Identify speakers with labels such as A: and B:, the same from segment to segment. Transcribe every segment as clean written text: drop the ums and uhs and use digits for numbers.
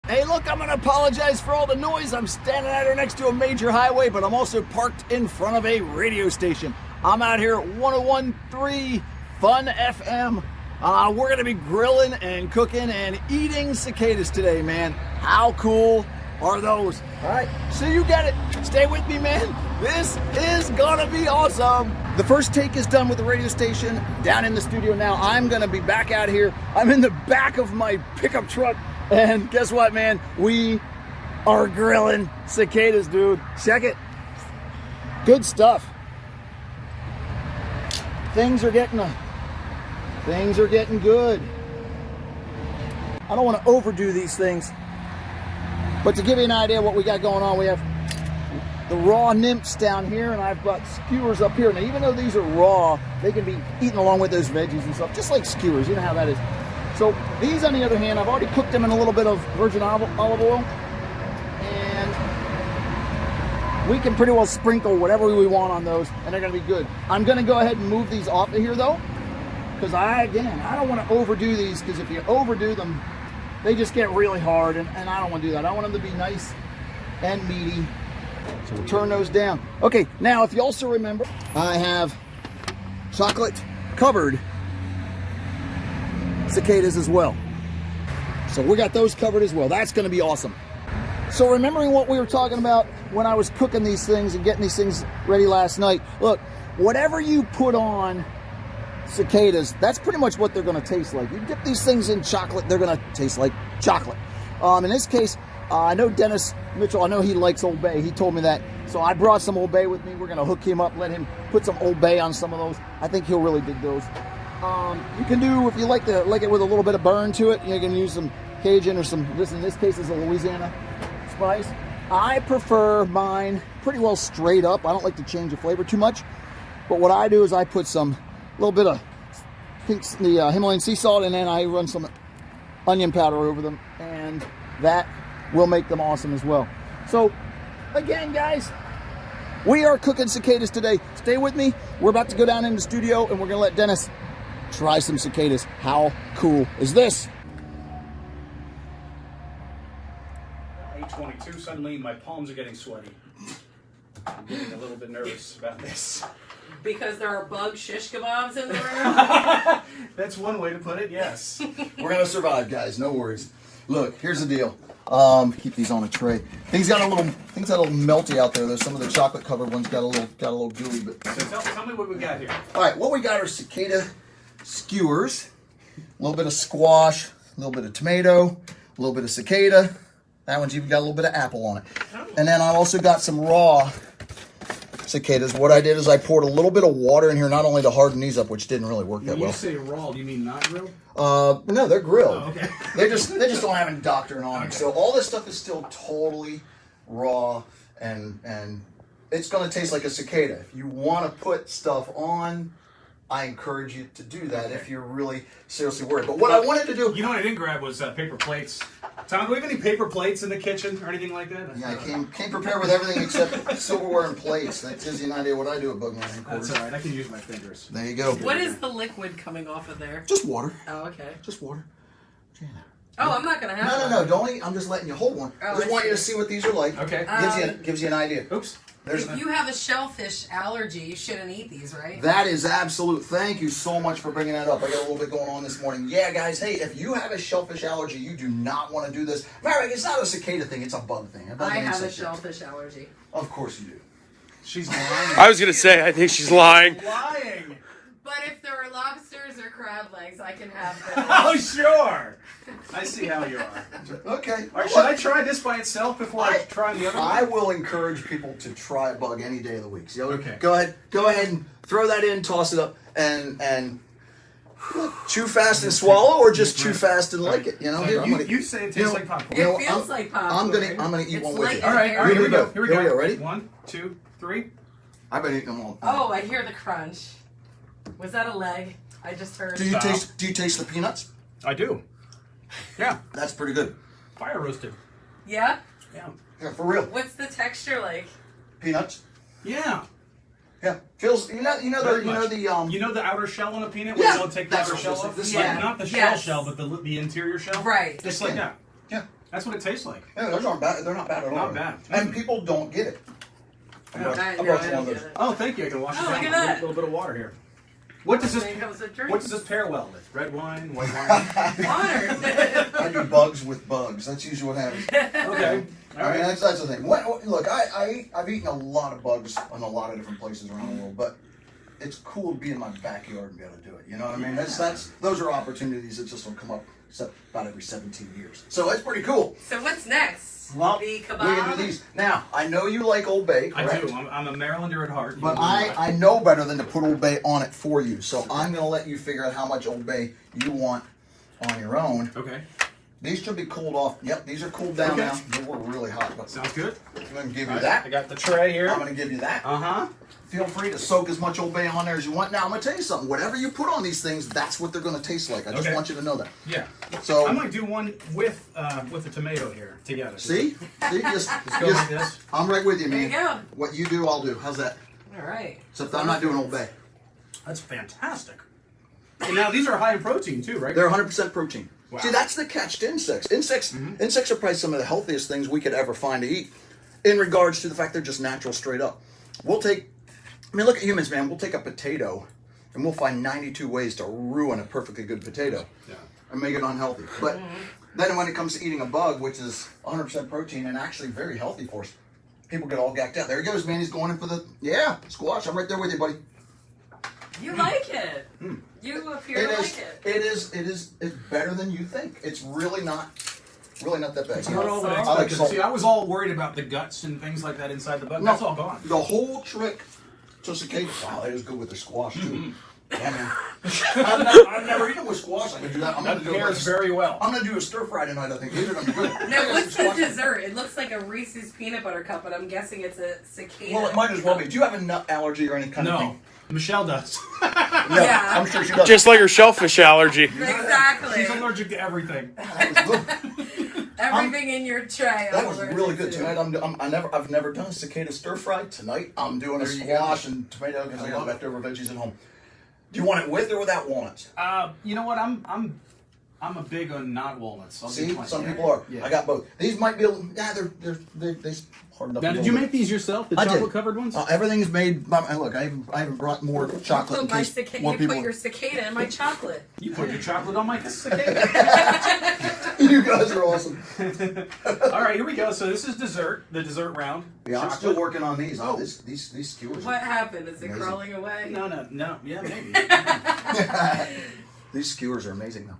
A: Hey, look, I'm going to apologize for all the noise. I'm standing out here next to a major highway, but I'm also parked in front of a radio station. I'm out here at 101.3 Fun FM. We're going to be grilling and cooking and eating cicadas today, man. How cool are those? All right, so you get it. Stay with me, man. This is going to be awesome. The first take is done with the radio station down in the studio now. I'm going to be back out here. I'm in the back of my pickup truck. And guess what, man? We are grilling cicadas, dude. Check it. Good stuff. Things are getting good. I don't want to overdo these things, but to give you an idea of what we got going on, we have the raw nymphs down here, and I've got skewers up here. Now, even though these are raw, they can be eaten along with those veggies and stuff, just like skewers. You know how that is. So these, on the other hand, I've already cooked them in a little bit of virgin olive oil, and we can pretty well sprinkle whatever we want on those, and they're going to be good. I'm going to go ahead and move these off of here, though, because I don't want to overdo these, because if you overdo them, they just get really hard, and I don't want to do that. I want them to be nice and meaty, so we'll turn those down. Okay, now, if you also remember, I have chocolate-covered cicadas as well. So we got those covered as well. That's going to be awesome. So remembering what we were talking about when I was cooking these things and getting these things ready last night, look, whatever you put on cicadas, that's pretty much what they're going to taste like. You dip these things in chocolate, they're going to taste like chocolate. In this case, I know Dennis Mitchell, I know he likes Old Bay. He told me that. So I brought some Old Bay with me. We're going to hook him up, let him put some Old Bay on some of those. I think he'll really dig those. You can do, if you like it with a little bit of burn to it, you can use some Cajun or some, this in this case is a Louisiana spice. I prefer mine pretty well straight up. I don't like to change the flavor too much. But what I do is I put a little bit of the Himalayan sea salt, and then I run some onion powder over them, and that will make them awesome as well. So again, guys, we are cooking cicadas today. Stay with me. We're about to go down in the studio, and we're going to let Dennis try some cicadas. How cool is this?
B: 8:22, suddenly my palms are getting sweaty. I'm getting a little bit nervous about this.
C: Because there are bug shish kebabs in the room?
B: That's one way to put it, yes.
A: We're going to survive, guys. No worries. Look, here's the deal. Keep these on a tray. Things got a little melty out there. There's some of the chocolate covered ones got a little gooey. But
B: So tell me what we got here.
A: all right, what we got are cicada skewers, a little bit of squash, a little bit of tomato, a little bit of cicada. That one's even got a little bit of apple on it. And then I also got some raw cicadas. What I did is I poured a little bit of water in here, not only to harden these up, which didn't really work that well.
B: When you say raw, do you mean not grilled?
A: No, they're grilled.
B: Oh, okay.
A: They just don't have any doctrine on them.
B: Okay.
A: So all this stuff is still totally raw, and it's going to taste like a cicada. If you want to put stuff on, I encourage you to do that if you're really seriously worried. But what I wanted to do...
B: You know what I didn't grab was paper plates. Tom, do we have any paper plates in the kitchen or anything like that?
A: Yeah, I came prepared with everything except silverware and plates. That gives you an idea what I do at BugMan headquarters.
B: That's all right. I can use my fingers.
A: There you go.
C: What is the liquid coming off of there?
A: Just water.
C: Oh, okay.
A: Just water. Yeah.
C: Oh, I'm not going to have
A: No, don't eat. I'm just letting you hold one.
C: Oh,
A: I just want you to see what these are like.
B: Okay.
A: Gives you an idea.
B: Oops.
C: If you have a shellfish allergy, you shouldn't eat these, right?
A: That is absolute. Thank you so much for bringing that up. I got a little bit going on this morning. Yeah, guys, hey, if you have a shellfish allergy, you do not want to do this. Matter of fact, it's not a cicada thing, it's a bug thing.
C: I have a shellfish allergy.
A: Of course you do.
B: She's lying.
D: I was going to say, I think she's lying.
B: Lying.
C: But if there are lobsters or crab legs, I can have them.
B: Oh, sure. I see how you are.
A: Okay.
B: All right, should I try this by itself before I try the other one?
A: I will encourage people to try a bug any day of the week. So
B: Okay.
A: Go ahead and throw that in, toss it up, and chew fast and swallow, or just chew fast and like it. You know, here,
B: You say it tastes like popcorn.
C: It feels like popcorn.
A: I'm gonna eat
C: It's
A: one with
C: like
A: you.
B: All right, here we go. Here we go.
A: Ready?
B: 1, 2, 3.
A: I've been eating them all.
C: Oh, I hear the crunch. Was that a leg? I just heard.
A: Do you taste the peanuts?
B: I do. Yeah.
A: That's pretty good.
B: Fire roasted.
C: Yeah?
B: Yeah.
A: Yeah, for real.
C: What's the texture like?
A: Peanuts.
B: Yeah.
A: Yeah. Feels you know
B: Very much.
A: the
B: You know the outer shell on a peanut?
A: Yeah.
B: Where you don't take the
A: That's
B: outer
A: what
B: shell
A: this is.
B: off?
A: This is
C: Yeah.
B: Not the
C: Yes.
B: shell, but the interior shell?
C: Right.
B: Just like that.
A: Yeah.
B: That's what it tastes like.
A: Yeah, those aren't bad. They're not bad at all.
B: Not bad.
A: And people don't get it. I brought
C: I
A: you
C: know,
A: one
C: I
A: of
C: don't
A: those.
C: get it.
B: Oh, thank you. I can wash it
C: Oh,
B: down
C: look
B: with
C: at
B: a
C: that.
B: little bit of water here. What does this?
C: There comes a drink.
B: What does this pair well with? Red wine, white wine.
C: Water.
A: I do bugs with bugs. That's usually what happens.
B: Okay. All
A: I mean,
B: right.
A: that's the thing. Look, I've eaten a lot of bugs in a lot of different places around the world, but it's cool to be in my backyard and be able to do it. You know what I mean? Those are opportunities that just don't come up except about every 17 years. So that's pretty cool.
C: So what's next?
A: Well,
C: The
A: we can
C: kebab?
A: do these. Now, I know you like Old Bay,
B: I
A: correct?
B: do. I'm a Marylander at heart.
A: But I know better than to put Old Bay on it for you. So I'm going to let you figure out how much Old Bay you want on your own.
B: Okay.
A: These should be cooled off. Yep, these are cooled down
B: Okay.
A: now. They were really hot. But
B: Sounds good.
A: I'm going to give you
B: All right,
A: that.
B: I got the tray here.
A: I'm going to give you that.
B: Uh-huh.
A: Feel free to soak as much Old Bay on there as you want. Now, I'm going to tell you something. Whatever you put on these things, that's what they're going to taste like. I just
B: Okay.
A: want you to know that.
B: Yeah.
A: So,
B: I might do one with the tomato here together.
A: see? Just
B: go like this.
A: I'm right with you,
C: There
A: man.
C: you go.
A: What you do, I'll do. How's that?
C: All right.
A: Except I'm not doing Old Bay.
B: That's fantastic. And now these are high in protein too, right?
A: They're 100% protein.
B: Wow.
A: See, that's the catch to insects. Insects are probably some of the healthiest things we could ever find to eat in regards to the fact they're just natural straight up. Look at humans, man. We'll take a potato and we'll find 92 ways to ruin a perfectly good potato
B: Yeah.
A: and make it unhealthy. But then when it comes to eating a bug, which is 100% protein and actually very healthy for us, people get all gacked out. There he goes, man. He's going in for the, squash. I'm right there with you, buddy.
C: You like it. You appear to like it.
A: It's better than you think. It's really not that bad.
B: It's not all that I
C: I
A: like
B: expected.
A: salt.
B: See, I was all worried about the guts and things like that inside the bug.
A: No,
B: That's all gone.
A: The whole trick to cicada. Wow, that is good with the squash too. Yeah, man. I've never eaten with squash. I can do that. I'm
B: That
A: gonna do
B: pairs very well.
A: I'm gonna do a stir fry tonight. I think these are gonna be good.
C: Now, what's the
A: Squash.
C: dessert? It looks like a Reese's peanut butter cup, but I'm guessing it's a cicada.
A: Well, it might as well be. Do you have a nut allergy or any kind of
B: No,
A: thing?
B: Michelle does.
A: No,
C: Yeah.
A: I'm sure she does.
D: Just like her shellfish allergy.
C: Exactly.
B: She's allergic to everything.
A: That was good.
C: Everything in your tray.
A: That
C: I'm
A: was
C: allergic
A: really good
C: to.
A: tonight. I've never done a cicada stir fry. Tonight I'm doing a
B: There you
A: squash and tomato because I got leftover veggies at home. Do you want it with or without walnuts?
B: You know what? I'm a big on not walnuts. I'll
A: See,
B: be plain.
A: some people are.
B: Yeah.
A: I got both. These might be. They're hard enough.
B: Now,
A: to
B: did
A: go
B: you
A: with.
B: make these yourself? The
A: I did.
B: chocolate covered ones?
A: Everything is made by. Look, I haven't brought more chocolate in
C: Put my
A: case
C: cicada,
A: more
C: you
A: people.
C: put your cicada in my chocolate.
B: You put your chocolate on my cicada.
A: You guys are awesome.
B: All right, here we go. So this is dessert, the dessert round.
A: Yeah, I'm
B: Chocolate.
A: still working on these. Oh, these skewers.
C: What happened? Is it
A: Amazing.
C: crawling away?
B: No. Yeah, maybe.
A: These skewers are amazing though.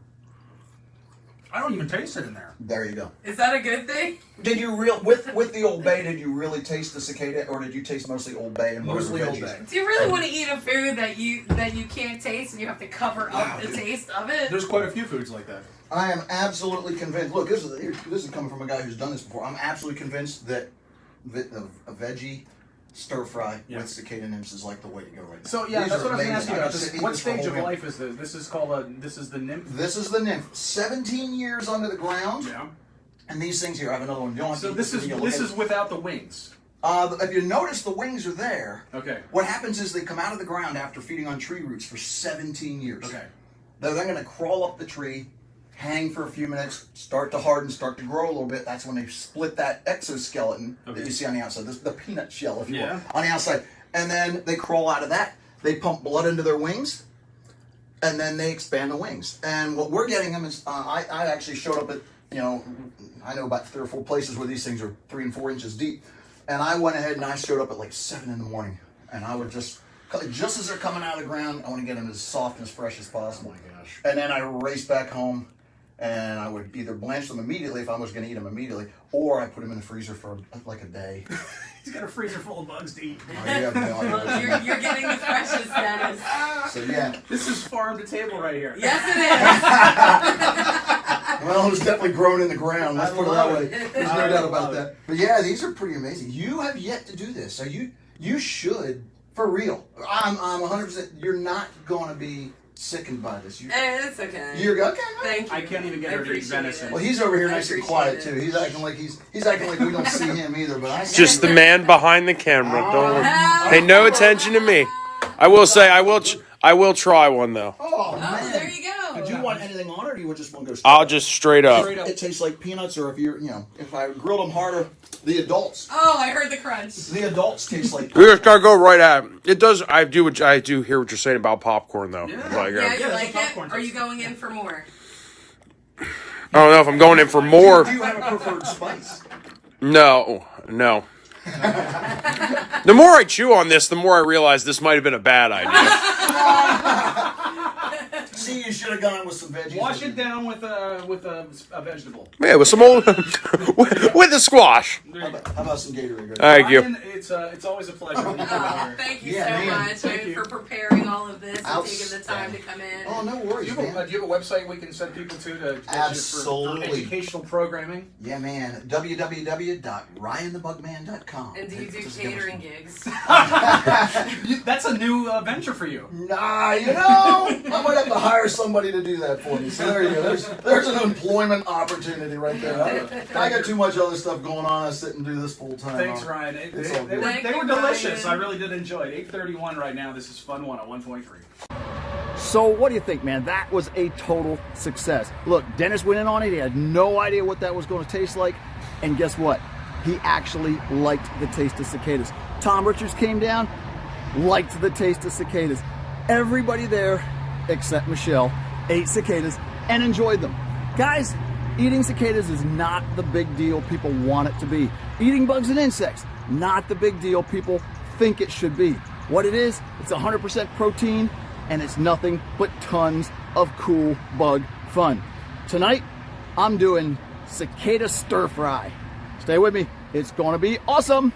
B: I don't even taste it in there.
A: There you go.
C: Is that a good thing?
A: Did you with the Old Bay? Did you really taste the cicada, or did you taste mostly Old Bay and
B: Mostly
A: whatever
B: Old
A: veggies?
B: Bay.
C: Do you really want to eat a food that you can't taste and you have to cover up the taste of it?
B: There's quite a few foods like that.
A: I am absolutely convinced. Look, this is coming from a guy who's done this before. I'm absolutely convinced that a veggie stir fry
B: Yeah.
A: with cicada nymphs is like the way to go right now.
B: So yeah,
A: These
B: that's
A: are
B: what I was going to
A: amazing.
B: ask you
A: I
B: about.
A: could sit
B: This,
A: eating
B: what
A: this for a
B: stage
A: whole
B: of
A: meal.
B: life is this? This is called this is the nymph.
A: This is the nymph. 17 years under the ground.
B: Yeah.
A: And these things here, I have another one. You don't have
B: So
A: to
B: this
A: eat
B: is
A: the
B: this is without the wings.
A: If you notice, the wings are there.
B: Okay.
A: What happens is they come out of the ground after feeding on tree roots for 17 years.
B: Okay.
A: They're then going to crawl up the tree, hang for a few minutes, start to harden, start to grow a little bit. That's when they split that exoskeleton that you see on the outside, the peanut shell, if you will, on the outside. And then they crawl out of that. They pump blood into their wings, and then they expand the wings. And what we're getting them is, I actually showed up at, I know about 3 or 4 places where these things are 3 and 4 inches deep. And I went ahead and I showed up at like 7 in the morning. And I would just as they're coming out of the ground, I want to get them as soft and as fresh as possible.
B: Oh my gosh.
A: And then I raced back home, and I would either blanch them immediately if I was going to eat them immediately, or I put them in the freezer for like a day.
B: He's got a freezer full of bugs to eat.
A: Oh, you have no idea.
C: Well, you're getting the freshest, Dennis.
A: So yeah,
B: This is farm to table right here.
C: Yes, it
A: well, it was definitely grown in the ground. Let's
B: I
A: put it that
B: love
A: way.
B: it.
A: There's
B: I
A: no doubt
B: love
A: about that. But yeah, these are pretty amazing. You have yet to do this, so you should for real. I'm 100%. You're not going to be sickened by this.
C: is. It's okay.
A: You're okay.
C: Thank you.
B: I can't even get her to eat
C: appreciate
B: venison.
C: it.
A: Well, he's over here
C: I
A: nice and
C: appreciate
A: quiet
C: it.
A: too. He's acting like we don't see him either. But I
D: Just the man behind the camera. Don't
C: Ah.
D: pay no attention to me. I will say I will try one though.
A: Oh
C: Oh,
A: man.
C: there you go.
A: Do you want anything on it, or do you just want to go straight
D: I'll
A: up?
D: just straight up.
B: Straight up.
A: It tastes like peanuts, or if I grilled them harder, the adults.
C: Oh, I heard the crunch.
A: The adults taste like
D: We just gotta go right at it. It does. I do hear what you're saying about popcorn, though.
B: Yeah.
D: Like,
C: Yeah, you
B: Yeah,
C: like
B: that's
C: it?
B: popcorn
C: Are you
B: taste.
C: going in for more?
D: I don't know if I'm going in for more.
A: Do you have a preferred spice?
D: No. The more I chew on this, the more I realize this might have been a bad idea.
A: See, you should have gone with some veggies.
B: Wash it down with a vegetable.
D: Yeah, with some old with the squash.
B: There you go.
A: How about some Gatorade?
D: Thank you.
B: Ryan, it's always a pleasure when you come
C: Oh,
B: over.
C: thank you
A: Yeah,
C: so
A: man.
C: much
B: Thank you.
C: for preparing all of this and
A: Outstanding.
C: taking the time to come in.
A: Oh, no
B: Do
A: worries,
B: you, have a,
A: man.
B: do you have a website we can send people to get you
A: Absolutely.
B: for educational programming?
A: Yeah, man. www.ryanthebugman.com.
C: And do you do catering gigs?
B: That's a new venture for you.
A: Nah, I might have to hire somebody to do that for me. So there you go. There's an employment opportunity right there. I got too much other stuff going on. I sit and do this full time.
B: Thanks, Ryan.
A: It's all good.
B: They
C: Thank
B: were
C: you,
B: delicious.
C: Ryan.
B: I really did enjoy it. 8:31 right now. This is Fun One at 123.
A: So what do you think, man? That was a total success. Look, Dennis went in on it. He had no idea what that was going to taste like. And guess what? He actually liked the taste of cicadas. Tom Richards came down, liked the taste of cicadas. Everybody there, except Michelle, ate cicadas and enjoyed them. Guys, eating cicadas is not the big deal people want it to be. Eating bugs and insects, not the big deal people think it should be. What it is, it's 100% protein, and it's nothing but tons of cool bug fun. Tonight, I'm doing cicada stir fry. Stay with me, it's gonna be awesome.